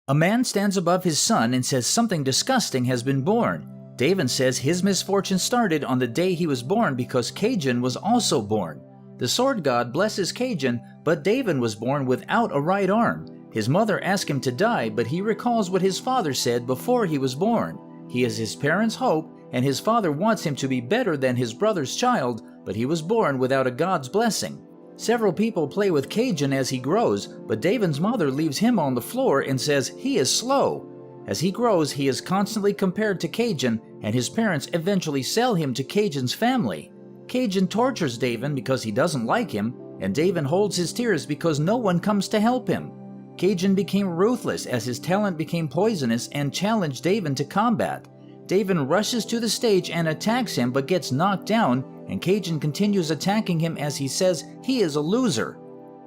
A man stands above his son and says something disgusting has been born. David says his misfortune started on the day he was born because Cajun was also born. The sword god blesses Cajun, but David was born without a right arm. His mother asked him to die, but he recalls what his father said before he was born. He is his parents' hope, and his father wants him to be better than his brother's child, but he was born without a god's blessing. Several people play with Cajun as he grows, but David's mother leaves him on the floor and says he is slow. As he grows, he is constantly compared to Cajun, and his parents eventually sell him to Cajun's family. Cajun tortures David because he doesn't like him, and David holds his tears because no one comes to help him. Cajun became ruthless as his talent became poisonous and challenged David to combat. David rushes to the stage and attacks him but gets knocked down, and Cajun continues attacking him as he says he is a loser.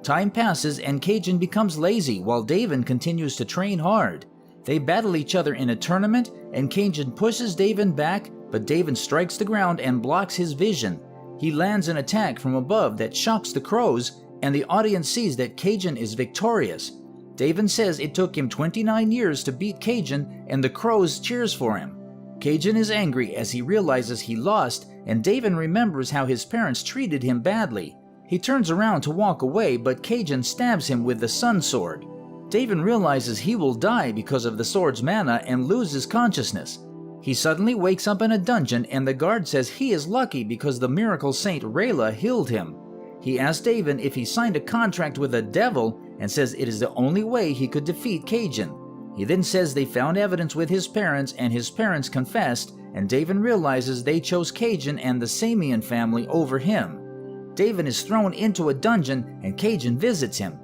Time passes and Cajun becomes lazy while David continues to train hard. They battle each other in a tournament, and Cajun pushes David back, but David strikes the ground and blocks his vision. He lands an attack from above that shocks the crows, and the audience sees that Cajun is victorious. David says it took him 29 years to beat Cajun, and the crows cheers for him. Cajun is angry as he realizes he lost, and David remembers how his parents treated him badly. He turns around to walk away, but Cajun stabs him with the sun sword. David realizes he will die because of the sword's mana and loses consciousness. He suddenly wakes up in a dungeon, and the guard says he is lucky because the miracle saint Rayla healed him. He asks David if he signed a contract with the devil and says it is the only way he could defeat Cajun. He then says they found evidence with his parents and his parents confessed, and David realizes they chose Cajun and the Samian family over him. David is thrown into a dungeon and Cajun visits him.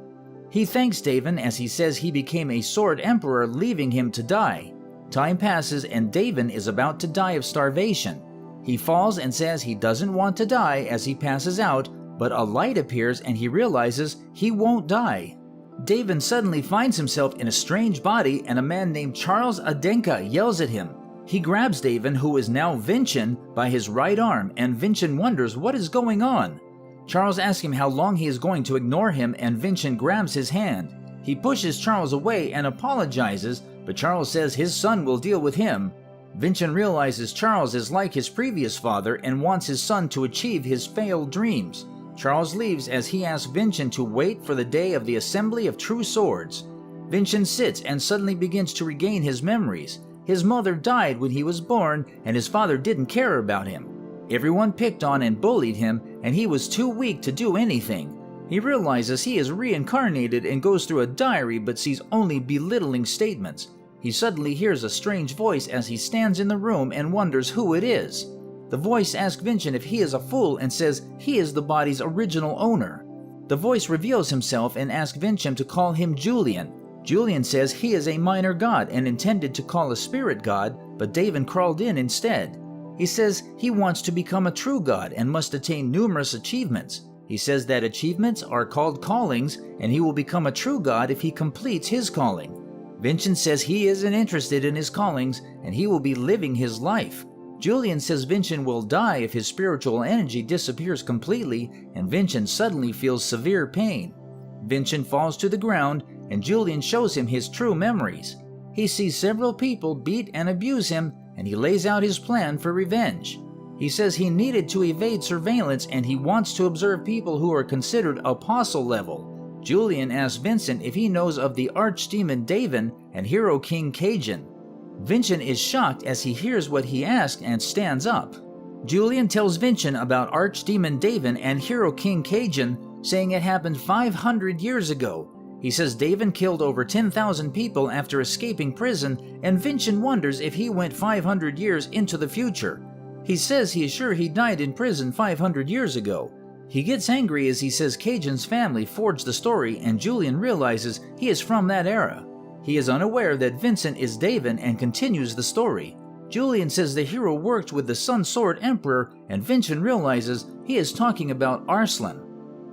He thanks David as he says he became a sword emperor, leaving him to die. Time passes and David is about to die of starvation. He falls and says he doesn't want to die as he passes out, but a light appears and he realizes he won't die. David suddenly finds himself in a strange body, and a man named Charles Adenka yells at him. He grabs David, who is now Vincent, by his right arm, and Vincent wonders what is going on. Charles asks him how long he is going to ignore him, and Vincent grabs his hand. He pushes Charles away and apologizes, but Charles says his son will deal with him. Vincent realizes Charles is like his previous father and wants his son to achieve his failed dreams. Charles leaves as he asks Vincent to wait for the day of the assembly of true swords. Vincent sits and suddenly begins to regain his memories. His mother died when he was born, and his father didn't care about him. Everyone picked on and bullied him, and he was too weak to do anything. He realizes he is reincarnated and goes through a diary but sees only belittling statements. He suddenly hears a strange voice as he stands in the room and wonders who it is. The voice asks Vincent if he is a fool and says he is the body's original owner. The voice reveals himself and asks Vincent to call him Julian. Julian says he is a minor god and intended to call a spirit god, but David crawled in instead. He says he wants to become a true god and must attain numerous achievements. He says that achievements are called callings, and he will become a true god if he completes his calling. Vincent says he isn't interested in his callings and he will be living his life. Julian says Vincent will die if his spiritual energy disappears completely, and Vincent suddenly feels severe pain. Vincent falls to the ground, and Julian shows him his true memories. He sees several people beat and abuse him, and he lays out his plan for revenge. He says he needed to evade surveillance and he wants to observe people who are considered apostle level. Julian asks Vincent if he knows of the archdemon David and hero king Cajun. Vincent is shocked as he hears what he asked and stands up. Julian tells Vincent about archdemon David and hero king Cajun, saying it happened 500 years ago. He says David killed over 10,000 people after escaping prison, and Vincent wonders if he went 500 years into the future. He says he is sure he died in prison 500 years ago. He gets angry as he says Cajun's family forged the story, and Julian realizes he is from that era. He is unaware that Vincent is David and continues the story. Julian says the hero worked with the Sun Sword Emperor, and Vincent realizes he is talking about Arslan.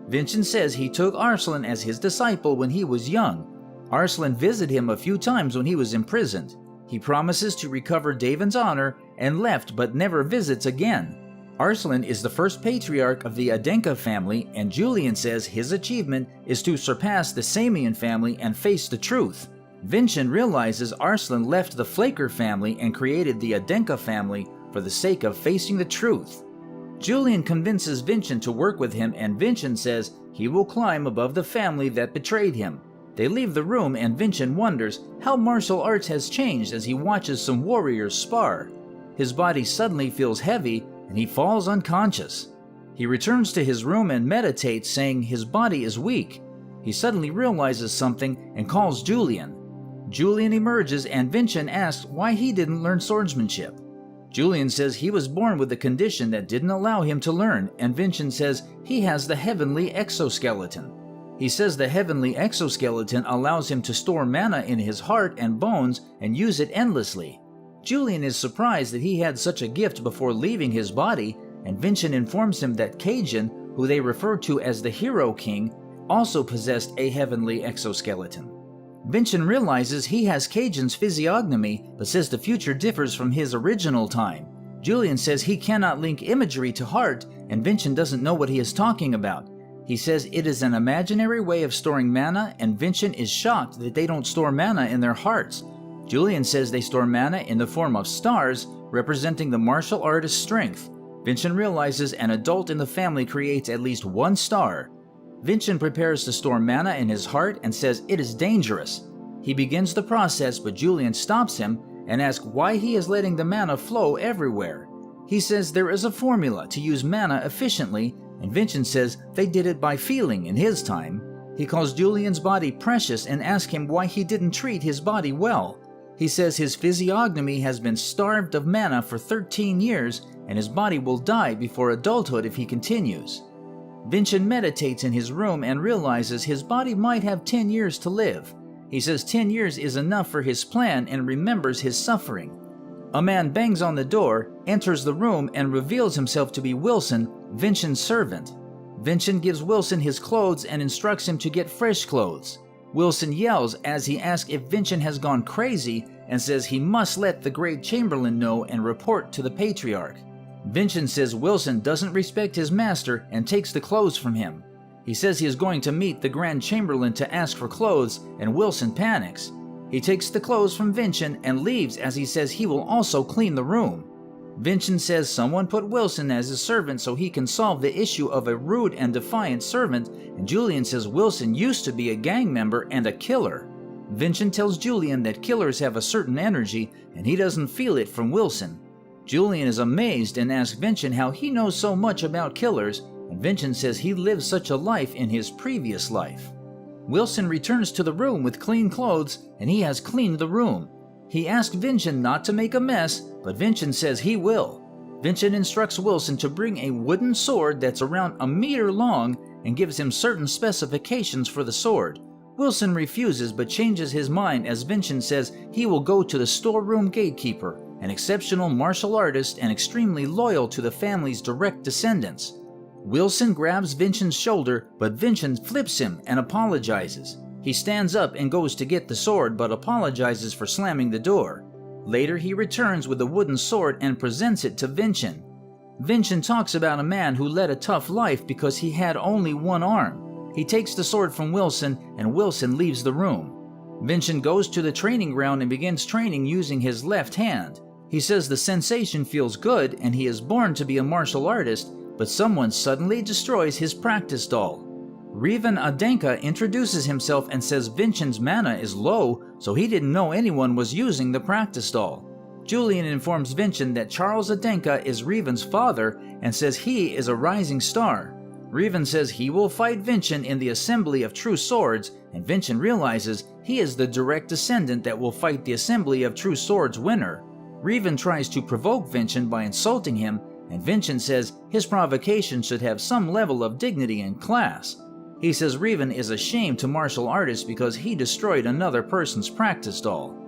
Vincent says he took Arslan as his disciple when he was young. Arslan visited him a few times when he was imprisoned. He promises to recover David's honor and left but never visits again. Arslan is the first patriarch of the Adenka family, and Julian says his achievement is to surpass the Samian family and face the truth. Vincent realizes Arslan left the Flaker family and created the Adenka family for the sake of facing the truth. Julian convinces Vincent to work with him, and Vincent says he will climb above the family that betrayed him. They leave the room, and Vincent wonders how martial arts has changed as he watches some warriors spar. His body suddenly feels heavy and he falls unconscious. He returns to his room and meditates, saying his body is weak. He suddenly realizes something and calls Julian. Julian emerges, and Vincent asks why he didn't learn swordsmanship. Julian says he was born with a condition that didn't allow him to learn, and Vincent says he has the heavenly exoskeleton. He says the heavenly exoskeleton allows him to store mana in his heart and bones and use it endlessly. Julian is surprised that he had such a gift before leaving his body, and Vincent informs him that Cajun, who they refer to as the Hero King, also possessed a heavenly exoskeleton. Vincent realizes he has Cajun's physiognomy, but says the future differs from his original time. Julian says he cannot link imagery to heart, and Vincent doesn't know what he is talking about. He says it is an imaginary way of storing mana, and Vincent is shocked that they don't store mana in their hearts. Julian says they store mana in the form of stars, representing the martial artist's strength. Vincent realizes an adult in the family creates at least one star. Vincent prepares to store mana in his heart and says it is dangerous. He begins the process, but Julian stops him and asks why he is letting the mana flow everywhere. He says there is a formula to use mana efficiently, and Vincent says they did it by feeling in his time. He calls Julian's body precious and asks him why he didn't treat his body well. He says his physiognomy has been starved of mana for 13 years and his body will die before adulthood if he continues. Vincent meditates in his room and realizes his body might have 10 years to live. He says 10 years is enough for his plan and remembers his suffering. A man bangs on the door, enters the room, and reveals himself to be Wilson, Vincent's servant. Vincent gives Wilson his clothes and instructs him to get fresh clothes. Wilson yells as he asks if Vincent has gone crazy and says he must let the Great Chamberlain know and report to the Patriarch. Vincent says Wilson doesn't respect his master and takes the clothes from him. He says he is going to meet the Grand Chamberlain to ask for clothes, and Wilson panics. He takes the clothes from Vincent and leaves as he says he will also clean the room. Vincent says someone put Wilson as his servant so he can solve the issue of a rude and defiant servant, and Julian says Wilson used to be a gang member and a killer. Vincent tells Julian that killers have a certain energy and he doesn't feel it from Wilson. Julian is amazed and asks Vincent how he knows so much about killers, and Vincent says he lived such a life in his previous life. Wilson returns to the room with clean clothes, and he has cleaned the room. He asks Vincent not to make a mess, but Vincent says he will. Vincent instructs Wilson to bring a wooden sword that's around a meter long and gives him certain specifications for the sword. Wilson refuses but changes his mind as Vincent says he will go to the storeroom gatekeeper, an exceptional martial artist and extremely loyal to the family's direct descendants. Wilson grabs Vincent's shoulder, but Vincent flips him and apologizes. He stands up and goes to get the sword but apologizes for slamming the door. Later he returns with the wooden sword and presents it to Vincent. Vincent talks about a man who led a tough life because he had only one arm. He takes the sword from Wilson and Wilson leaves the room. Vincent goes to the training ground and begins training using his left hand. He says the sensation feels good and he is born to be a martial artist, but someone suddenly destroys his practice doll. Revan Adenka introduces himself and says Vincent's mana is low, so he didn't know anyone was using the practice doll. Julian informs Vincent that Charles Adenka is Revan's father and says he is a rising star. Revan says he will fight Vincent in the Assembly of True Swords, and Vincent realizes he is the direct descendant that will fight the Assembly of True Swords winner. Revan tries to provoke Vincent by insulting him, and Vincent says his provocation should have some level of dignity and class. He says Revan is ashamed to martial artists because he destroyed another person's practice doll.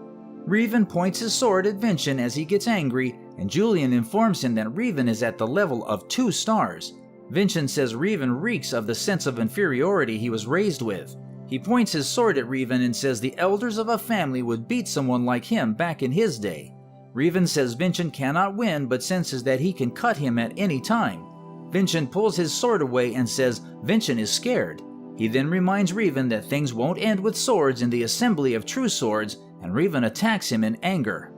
Revan points his sword at Vincent as he gets angry, and Julian informs him that Revan is at the level of 2 stars. Vincent says Revan reeks of the sense of inferiority he was raised with. He points his sword at Revan and says the elders of a family would beat someone like him back in his day. Revan says Vincent cannot win but senses that he can cut him at any time. Vincent pulls his sword away and says Vincent is scared. He then reminds Revan that things won't end with swords in the assembly of true swords, and Revan attacks him in anger.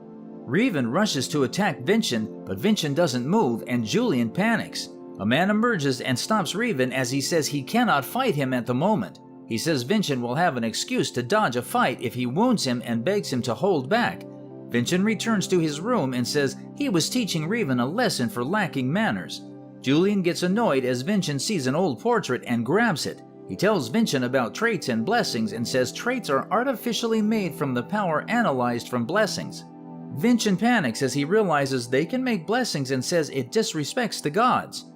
Revan rushes to attack Vincent, but Vincent doesn't move and Julian panics. A man emerges and stops Revan as he says he cannot fight him at the moment. He says Vincent will have an excuse to dodge a fight if he wounds him and begs him to hold back. Vincent returns to his room and says he was teaching Revan a lesson for lacking manners. Julian gets annoyed as Vincent sees an old portrait and grabs it. He tells Vincent about traits and blessings and says traits are artificially made from the power analyzed from blessings. Vincent panics as he realizes they can make blessings and says it disrespects the gods.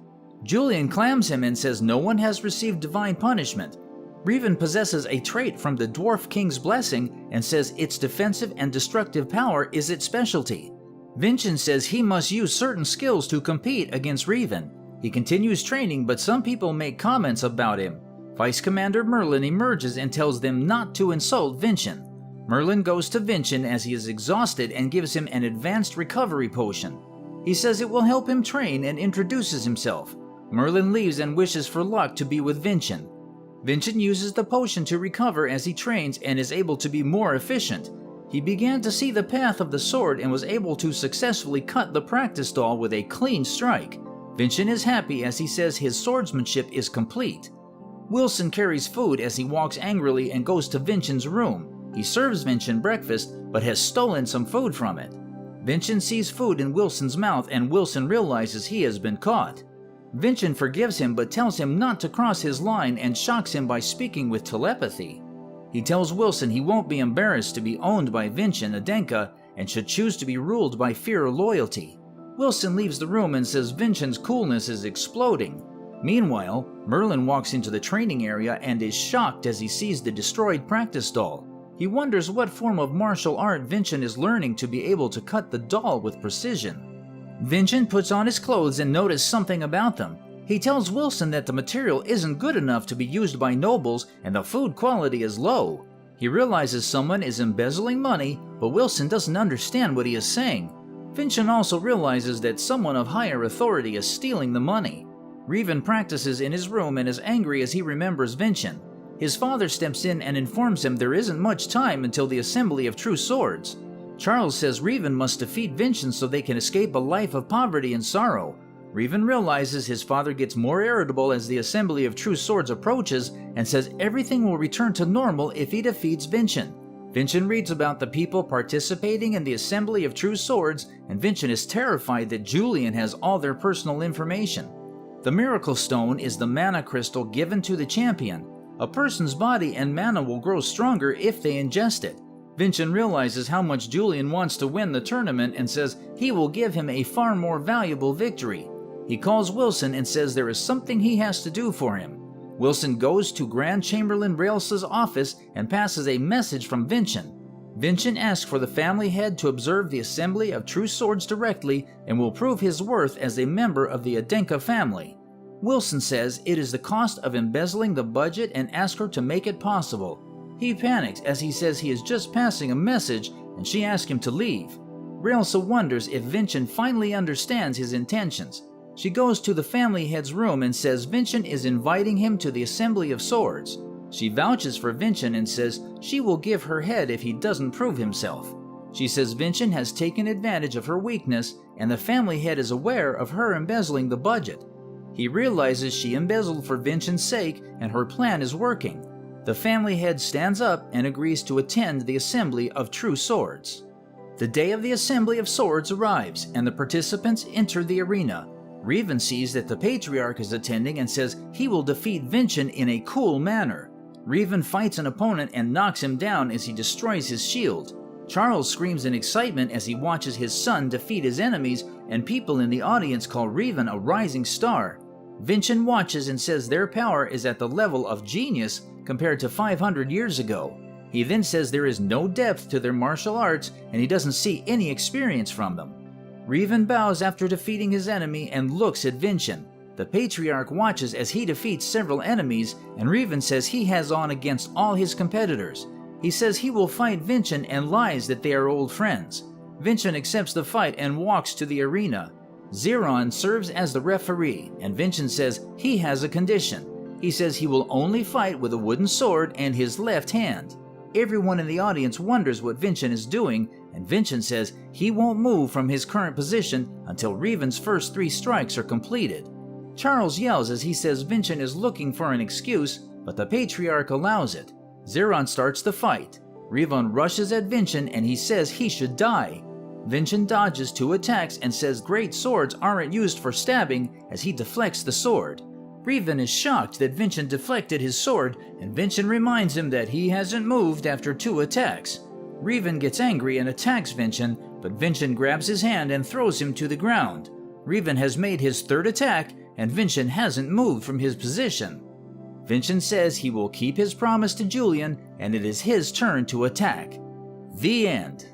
Julian clams him and says no one has received divine punishment. Revan possesses a trait from the Dwarf King's blessing and says its defensive and destructive power is its specialty. Vincent says he must use certain skills to compete against Revan. He continues training, but some people make comments about him. Vice Commander Merlin emerges and tells them not to insult Vincent. Merlin goes to Vincent as he is exhausted and gives him an advanced recovery potion. He says it will help him train and introduces himself. Merlin leaves and wishes for luck to be with Vincent. Vincent uses the potion to recover as he trains and is able to be more efficient. He began to see the path of the sword and was able to successfully cut the practice doll with a clean strike. Vincent is happy as he says his swordsmanship is complete. Wilson carries food as he walks angrily and goes to Vincent's room. He serves Vincent breakfast but has stolen some food from it. Vincent sees food in Wilson's mouth and Wilson realizes he has been caught. Vincent forgives him but tells him not to cross his line and shocks him by speaking with telepathy. He tells Wilson he won't be embarrassed to be owned by Vincent, a Denka, and should choose to be ruled by fear or loyalty. Wilson leaves the room and says Vincent's coolness is exploding. Meanwhile, Merlin walks into the training area and is shocked as he sees the destroyed practice doll. He wonders what form of martial art Vincent is learning to be able to cut the doll with precision. Vincent puts on his clothes and notices something about them. He tells Wilson that the material isn't good enough to be used by nobles and the food quality is low. He realizes someone is embezzling money, but Wilson doesn't understand what he is saying. Vincent also realizes that someone of higher authority is stealing the money. Revan practices in his room and is angry as he remembers Vincent. His father steps in and informs him there isn't much time until the assembly of true swords. Charles says Revan must defeat Vincent so they can escape a life of poverty and sorrow. Revan realizes his father gets more irritable as the assembly of true swords approaches and says everything will return to normal if he defeats Vincent. Vincent reads about the people participating in the assembly of true swords, and Vincent is terrified that Julian has all their personal information. The Miracle Stone is the mana crystal given to the champion. A person's body and mana will grow stronger if they ingest it. Vincent realizes how much Julian wants to win the tournament and says he will give him a far more valuable victory. He calls Wilson and says there is something he has to do for him. Wilson goes to Grand Chamberlain Raels's office and passes a message from Vincent. Vincent asks for the family head to observe the assembly of true swords directly and will prove his worth as a member of the Adenka family. Wilson says it is the cost of embezzling the budget and asks her to make it possible. He panics as he says he is just passing a message and she asks him to leave. Raelsa wonders if Vincent finally understands his intentions. She goes to the family head's room and says Vincent is inviting him to the assembly of swords. She vouches for Vincent and says she will give her head if he doesn't prove himself. She says Vincent has taken advantage of her weakness and the family head is aware of her embezzling the budget. He realizes she embezzled for Vincent's sake and her plan is working. The family head stands up and agrees to attend the assembly of true swords. The day of the assembly of swords arrives and the participants enter the arena. Revan sees that the Patriarch is attending and says he will defeat Vincent in a cool manner. Revan fights an opponent and knocks him down as he destroys his shield. Charles screams in excitement as he watches his son defeat his enemies, and people in the audience call Revan a rising star. Vincent watches and says their power is at the level of genius compared to 500 years ago. He then says there is no depth to their martial arts and he doesn't see any experience from them. Revan bows after defeating his enemy and looks at Vincent. The Patriarch watches as he defeats several enemies, and Revan says he has on against all his competitors. He says he will fight Vincent and lies that they are old friends. Vincent accepts the fight and walks to the arena. Zeron serves as the referee, and Vincent says he has a condition. He says he will only fight with a wooden sword and his left hand. Everyone in the audience wonders what Vincent is doing, and Vincent says he won't move from his current position until Revan's first 3 strikes are completed. Charles yells as he says Vincent is looking for an excuse, but the Patriarch allows it. Zeron starts the fight. Revan rushes at Vincent and he says he should die. Vincent dodges 2 attacks and says great swords aren't used for stabbing as he deflects the sword. Revan is shocked that Vincent deflected his sword, and Vincent reminds him that he hasn't moved after 2 attacks. Revan gets angry and attacks Vincent, but Vincent grabs his hand and throws him to the ground. Revan has made his 3rd attack, and Vincent hasn't moved from his position. Vincent says he will keep his promise to Julian, and it is his turn to attack. The end.